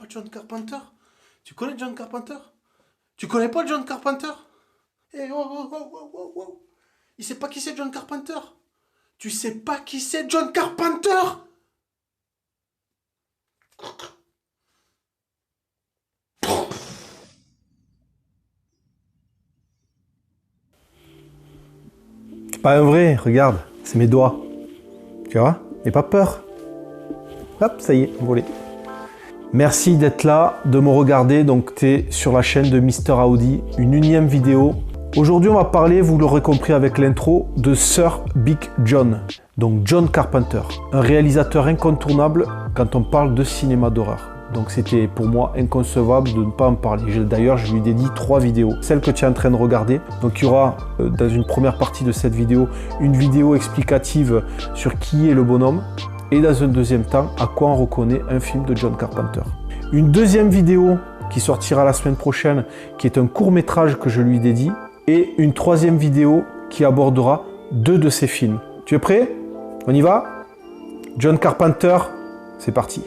John Carpenter? Tu connais John Carpenter? Tu connais pas John Carpenter? Eh, oh, oh, oh, oh, oh, oh. Il sait pas qui c'est John Carpenter? Tu sais pas qui c'est John Carpenter? C'est pas un vrai, regarde, c'est mes doigts. Tu vois? N'aie pas peur. Hop, ça y est, volé. Merci d'être là, de me regarder. Donc, tu es sur la chaîne de Mister Audi, une unième vidéo. Aujourd'hui, on va parler, vous l'aurez compris avec l'intro, de Sir Big John. Donc, John Carpenter, un réalisateur incontournable quand on parle de cinéma d'horreur. Donc, c'était pour moi inconcevable de ne pas en parler. D'ailleurs, je lui dédie 3 vidéos. Celle que tu es en train de regarder. Donc, il y aura, dans une première partie de cette vidéo, une vidéo explicative sur qui est le bonhomme. Et dans un deuxième temps, à quoi on reconnaît un film de John Carpenter. Une deuxième vidéo qui sortira la semaine prochaine, qui est un court-métrage que je lui dédie. Et une troisième vidéo qui abordera 2 de ses films. Tu es prêt? On y va? John Carpenter, c'est parti.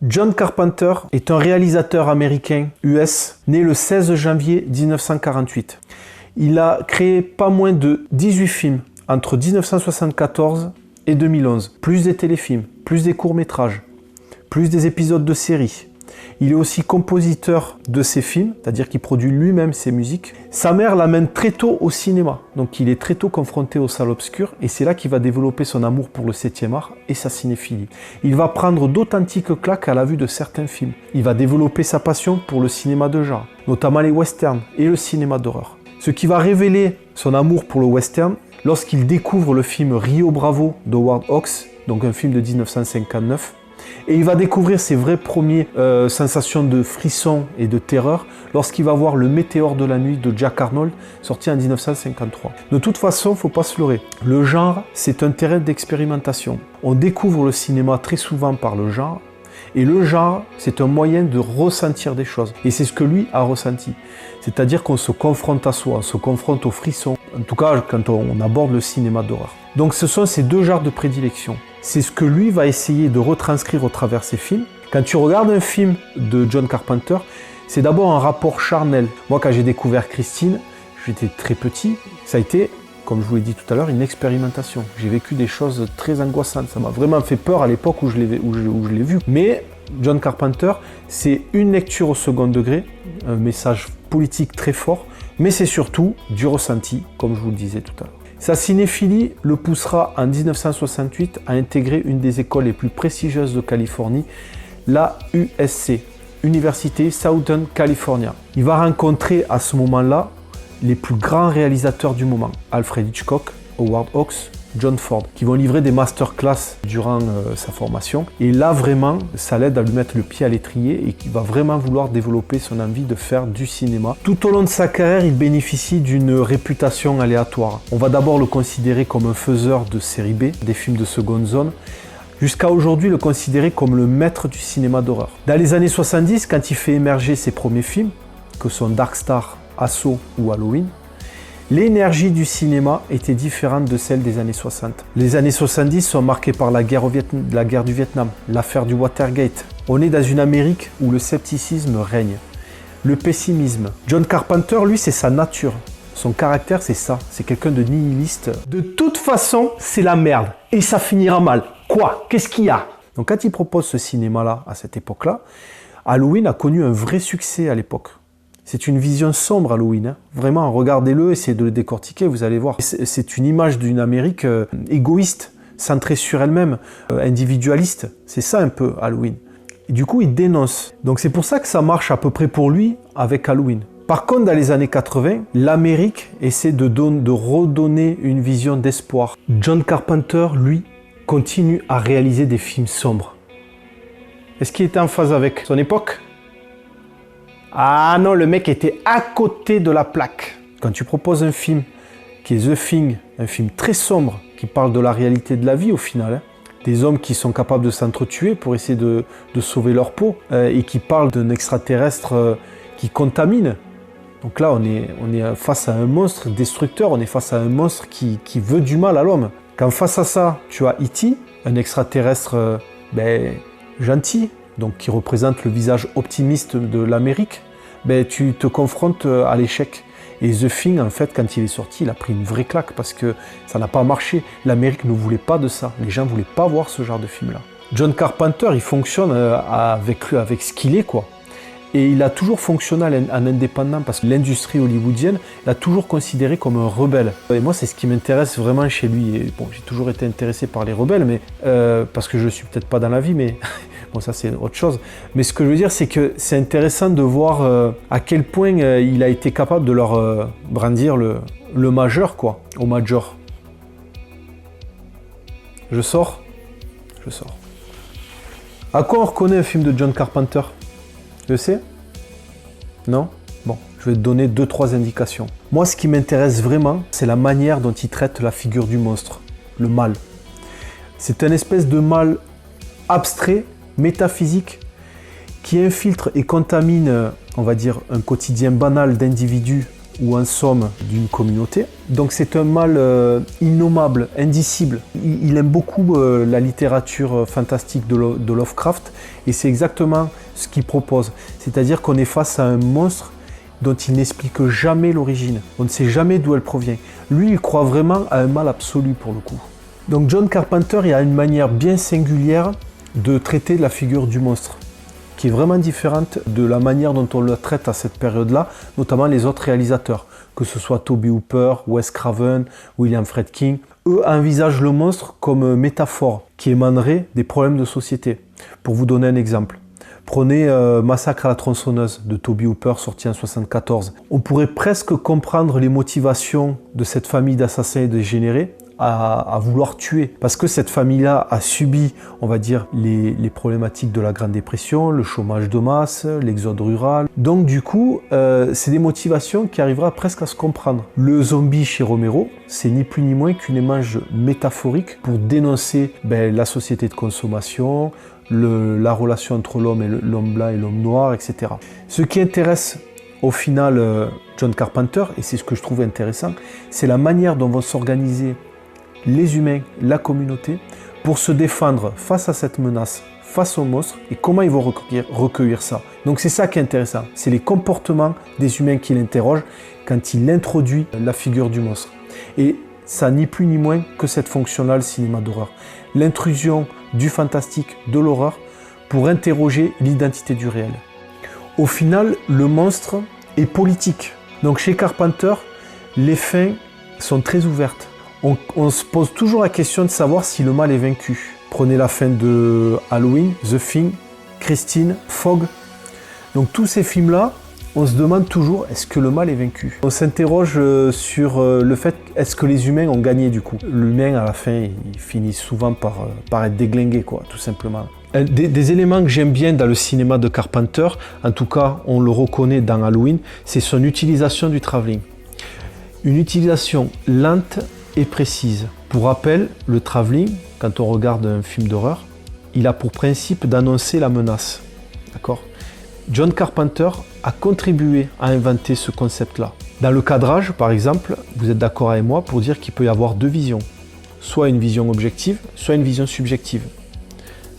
John Carpenter est un réalisateur américain US, né le 16 janvier 1948. Il a créé pas moins de 18 films entre 1974 et 2011, plus des téléfilms, plus des courts-métrages, plus des épisodes de séries. Il est aussi compositeur de ses films, c'est-à-dire qu'il produit lui-même ses musiques. Sa mère l'amène très tôt au cinéma, donc il est très tôt confronté aux salles obscures et c'est là qu'il va développer son amour pour le 7e art et sa cinéphilie. Il va prendre d'authentiques claques à la vue de certains films. Il va développer sa passion pour le cinéma de genre, notamment les westerns et le cinéma d'horreur. Ce qui va révéler son amour pour le western lorsqu'il découvre le film Rio Bravo de Howard Hawks, donc un film de 1959. Et il va découvrir ses vraies premières sensations de frisson et de terreur lorsqu'il va voir Le Météore de la nuit de Jack Arnold, sorti en 1953. De toute façon, il ne faut pas se leurrer. Le genre, c'est un terrain d'expérimentation. On découvre le cinéma très souvent par le genre. Et le genre, c'est un moyen de ressentir des choses. Et c'est ce que lui a ressenti. C'est-à-dire qu'on se confronte à soi, on se confronte au frisson. En tout cas, quand on aborde le cinéma d'horreur. Donc ce sont ces 2 genres de prédilection. C'est ce que lui va essayer de retranscrire au travers ses films. Quand tu regardes un film de John Carpenter, c'est d'abord un rapport charnel. Moi, quand j'ai découvert Christine, j'étais très petit. Ça a été, comme je vous l'ai dit tout à l'heure, une expérimentation. J'ai vécu des choses très angoissantes. Ça m'a vraiment fait peur à l'époque où je l'ai vu. Mais John Carpenter, c'est une lecture au second degré, un message politique très fort, mais c'est surtout du ressenti, comme je vous le disais tout à l'heure. Sa cinéphilie le poussera en 1968 à intégrer une des écoles les plus prestigieuses de Californie, la USC, Université Southern California. Il va rencontrer à ce moment-là les plus grands réalisateurs du moment, Alfred Hitchcock, Howard Hawks, John Ford, qui vont livrer des masterclass durant sa formation. Et là, vraiment, ça l'aide à lui mettre le pied à l'étrier et qu'il va vraiment vouloir développer son envie de faire du cinéma. Tout au long de sa carrière, il bénéficie d'une réputation aléatoire. On va d'abord le considérer comme un faiseur de série B, des films de seconde zone, jusqu'à aujourd'hui le considérer comme le maître du cinéma d'horreur. Dans les années 70, quand il fait émerger ses premiers films, que sont Dark Star, Assaut ou Halloween, l'énergie du cinéma était différente de celle des années 60. Les années 70 sont marquées par la guerre du Vietnam, l'affaire du Watergate. On est dans une Amérique où le scepticisme règne, le pessimisme. John Carpenter, lui, c'est sa nature. Son caractère, c'est ça. C'est quelqu'un de nihiliste. De toute façon, c'est la merde. Et ça finira mal. Quoi? Qu'est-ce qu'il y a? Donc quand il propose ce cinéma-là, à cette époque-là, Halloween a connu un vrai succès à l'époque. C'est une vision sombre, Halloween. Hein. Vraiment, regardez-le, essayez de le décortiquer, vous allez voir. C'est une image d'une Amérique égoïste, centrée sur elle-même, individualiste. C'est ça un peu, Halloween. Et du coup, il dénonce. Donc c'est pour ça que ça marche à peu près pour lui avec Halloween. Par contre, dans les années 80, l'Amérique essaie de redonner une vision d'espoir. John Carpenter, lui, continue à réaliser des films sombres. Est-ce qu'il était en phase avec son époque? Ah non, le mec était à côté de la plaque. Quand tu proposes un film qui est The Thing, un film très sombre, qui parle de la réalité de la vie au final, hein, des hommes qui sont capables de s'entretuer pour essayer de sauver leur peau, et qui parle d'un extraterrestre qui contamine. Donc là, on est face à un monstre destructeur, on est face à un monstre qui veut du mal à l'homme. Quand face à ça, tu as E.T., un extraterrestre gentil, donc qui représente le visage optimiste de l'Amérique, tu te confrontes à l'échec. Et The Thing, en fait, quand il est sorti, il a pris une vraie claque parce que ça n'a pas marché. L'Amérique ne voulait pas de ça. Les gens ne voulaient pas voir ce genre de film-là. John Carpenter, il fonctionne avec ce qu'il est, quoi. Et il a toujours fonctionné en indépendant parce que l'industrie hollywoodienne l'a toujours considéré comme un rebelle. Et moi, c'est ce qui m'intéresse vraiment chez lui. Et bon, j'ai toujours été intéressé par les rebelles, mais parce que je ne suis peut-être pas dans la vie, mais bon, ça c'est autre chose. Mais ce que je veux dire, c'est que c'est intéressant de voir à quel point il a été capable de leur brandir le majeur, quoi, au major. Je sors. À quoi on reconnaît un film de John Carpenter ? Je sais ? Non ? Bon, je vais te donner 2-3 indications. Moi, ce qui m'intéresse vraiment, c'est la manière dont il traite la figure du monstre, le mal. C'est une espèce de mal abstrait, métaphysique, qui infiltre et contamine, on va dire, un quotidien banal d'individus ou en somme d'une communauté. Donc c'est un mal innommable, indicible. Il aime beaucoup la littérature fantastique de Lovecraft et c'est exactement ce qu'il propose. C'est-à-dire qu'on est face à un monstre dont il n'explique jamais l'origine. On ne sait jamais d'où elle provient. Lui, il croit vraiment à un mal absolu pour le coup. Donc John Carpenter, il a une manière bien singulière de traiter la figure du monstre, qui est vraiment différente de la manière dont on le traite à cette période-là, notamment les autres réalisateurs, que ce soit Tobe Hooper, Wes Craven, William Friedkin. Eux envisagent le monstre comme métaphore qui émanerait des problèmes de société. Pour vous donner un exemple, prenez Massacre à la tronçonneuse de Tobe Hooper, sorti en 1974. On pourrait presque comprendre les motivations de cette famille d'assassins et de dégénérés à vouloir tuer. Parce que cette famille-là a subi, on va dire, les problématiques de la Grande Dépression, le chômage de masse, l'exode rural. Donc du coup, c'est des motivations qui arrivera presque à se comprendre. Le zombie chez Romero, c'est ni plus ni moins qu'une image métaphorique pour dénoncer la société de consommation, la relation entre l'homme blanc et l'homme noir, etc. Ce qui intéresse au final John Carpenter, et c'est ce que je trouve intéressant, c'est la manière dont vont s'organiser les humains, la communauté, pour se défendre face à cette menace, face au monstre, et comment ils vont recueillir ça. Donc c'est ça qui est intéressant, c'est les comportements des humains qu'il interroge quand il introduit la figure du monstre. Et ça ni plus ni moins que cette fonction-là, le cinéma d'horreur. L'intrusion du fantastique, de l'horreur, pour interroger l'identité du réel. Au final, le monstre est politique. Donc chez Carpenter, les fins sont très ouvertes. On se pose toujours la question de savoir si le mal est vaincu. Prenez la fin de Halloween, The Thing, Christine, Fog. Donc tous ces films-là, on se demande toujours, est-ce que le mal est vaincu ? On s'interroge sur le fait, est-ce que les humains ont gagné du coup ? L'humain, à la fin, il finit souvent par être déglingué, quoi, tout simplement. Des éléments que j'aime bien dans le cinéma de Carpenter, en tout cas, on le reconnaît dans Halloween, c'est son utilisation du travelling. Une utilisation lente et précise. Pour rappel, le travelling, quand on regarde un film d'horreur, il a pour principe d'annoncer la menace. D'accord ? John Carpenter a contribué à inventer ce concept-là. Dans le cadrage, par exemple, vous êtes d'accord avec moi pour dire qu'il peut y avoir deux visions. Soit une vision objective, soit une vision subjective.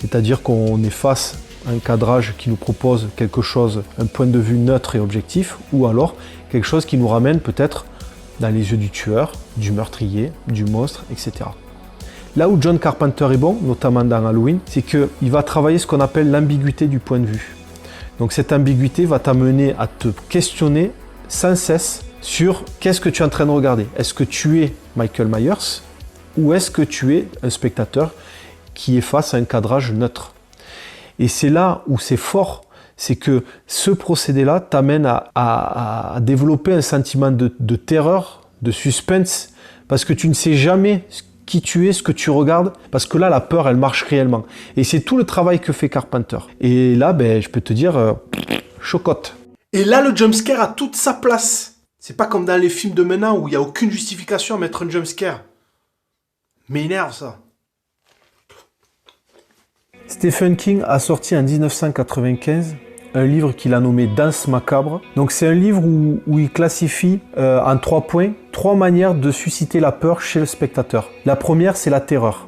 C'est-à-dire qu'on est face à un cadrage qui nous propose quelque chose, un point de vue neutre et objectif, ou alors quelque chose qui nous ramène peut-être dans les yeux du tueur, du meurtrier, du monstre, etc. Là où John Carpenter est bon, notamment dans Halloween, c'est qu'il va travailler ce qu'on appelle l'ambiguïté du point de vue. Donc cette ambiguïté va t'amener à te questionner sans cesse sur qu'est-ce que tu es en train de regarder. Est-ce que tu es Michael Myers ou est-ce que tu es un spectateur qui est face à un cadrage neutre ? Et c'est là où c'est fort, c'est que ce procédé-là t'amène à développer un sentiment de terreur, de suspense, parce que tu ne sais jamais qui tu es, ce que tu regardes, parce que là, la peur, elle marche réellement. Et c'est tout le travail que fait Carpenter. Et là, je peux te dire, chocotte. Et là, le jumpscare a toute sa place. C'est pas comme dans les films de maintenant où il n'y a aucune justification à mettre un jumpscare. M'énerve ça. Stephen King a sorti en 1995 un livre qu'il a nommé Danse macabre. Donc c'est un livre où il classifie en 3 points, 3 manières de susciter la peur chez le spectateur. La première, c'est la terreur.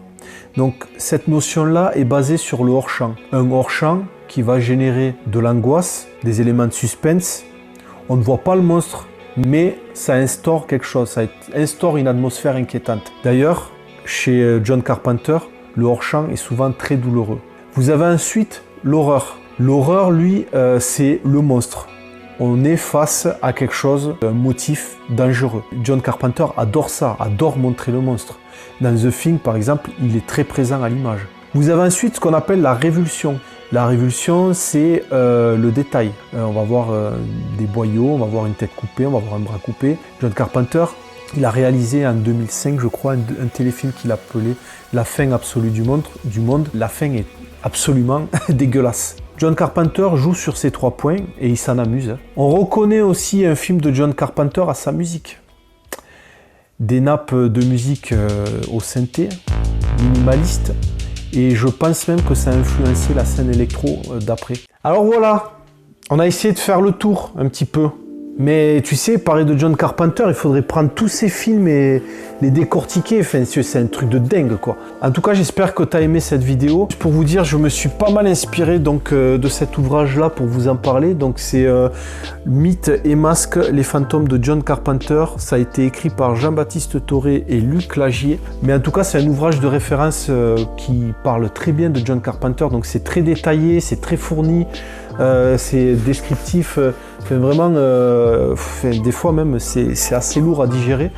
Donc cette notion-là est basée sur le hors-champ. Un hors-champ qui va générer de l'angoisse, des éléments de suspense. On ne voit pas le monstre, mais ça instaure quelque chose, ça instaure une atmosphère inquiétante. D'ailleurs, chez John Carpenter, le hors-champ est souvent très douloureux. Vous avez ensuite l'horreur. L'horreur, lui, c'est le monstre. On est face à quelque chose, un motif dangereux. John Carpenter adore ça, adore montrer le monstre. Dans The Thing, par exemple, il est très présent à l'image. Vous avez ensuite ce qu'on appelle la révulsion. La révulsion, c'est le détail. On va voir des boyaux, on va voir une tête coupée, on va voir un bras coupé. John Carpenter, il a réalisé en 2005, je crois, un téléfilm qu'il appelait La fin absolue du monde. La fin est absolument dégueulasse. John Carpenter joue sur ces 3 points et il s'en amuse. On reconnaît aussi un film de John Carpenter à sa musique. Des nappes de musique au synthé, minimaliste, et je pense même que ça a influencé la scène électro d'après. Alors voilà, on a essayé de faire le tour un petit peu. Mais tu sais, parler de John Carpenter, il faudrait prendre tous ses films et les décortiquer. Enfin, c'est un truc de dingue, quoi. En tout cas, j'espère que tu as aimé cette vidéo. Pour vous dire, je me suis pas mal inspiré donc, de cet ouvrage-là pour vous en parler. Donc, c'est Mythes et masques, les fantômes de John Carpenter. Ça a été écrit par Jean-Baptiste Thoré et Luc Lagier. Mais en tout cas, c'est un ouvrage de référence qui parle très bien de John Carpenter. Donc, c'est très détaillé, c'est très fourni. C'est descriptif, vraiment, des fois même c'est assez lourd à digérer.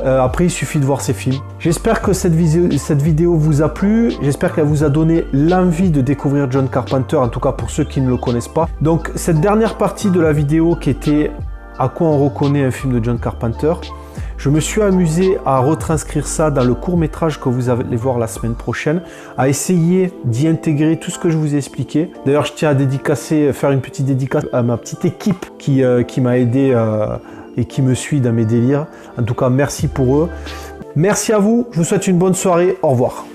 Après il suffit de voir ces films. J'espère que cette vidéo vous a plu, j'espère qu'elle vous a donné l'envie de découvrir John Carpenter, en tout cas pour ceux qui ne le connaissent pas. Donc cette dernière partie de la vidéo qui était à quoi on reconnaît un film de John Carpenter, je me suis amusé à retranscrire ça dans le court-métrage que vous allez voir la semaine prochaine, à essayer d'y intégrer tout ce que je vous ai expliqué. D'ailleurs, je tiens à faire une petite dédicace à ma petite équipe qui m'a aidé et qui me suit dans mes délires. En tout cas, merci pour eux. Merci à vous, je vous souhaite une bonne soirée, au revoir.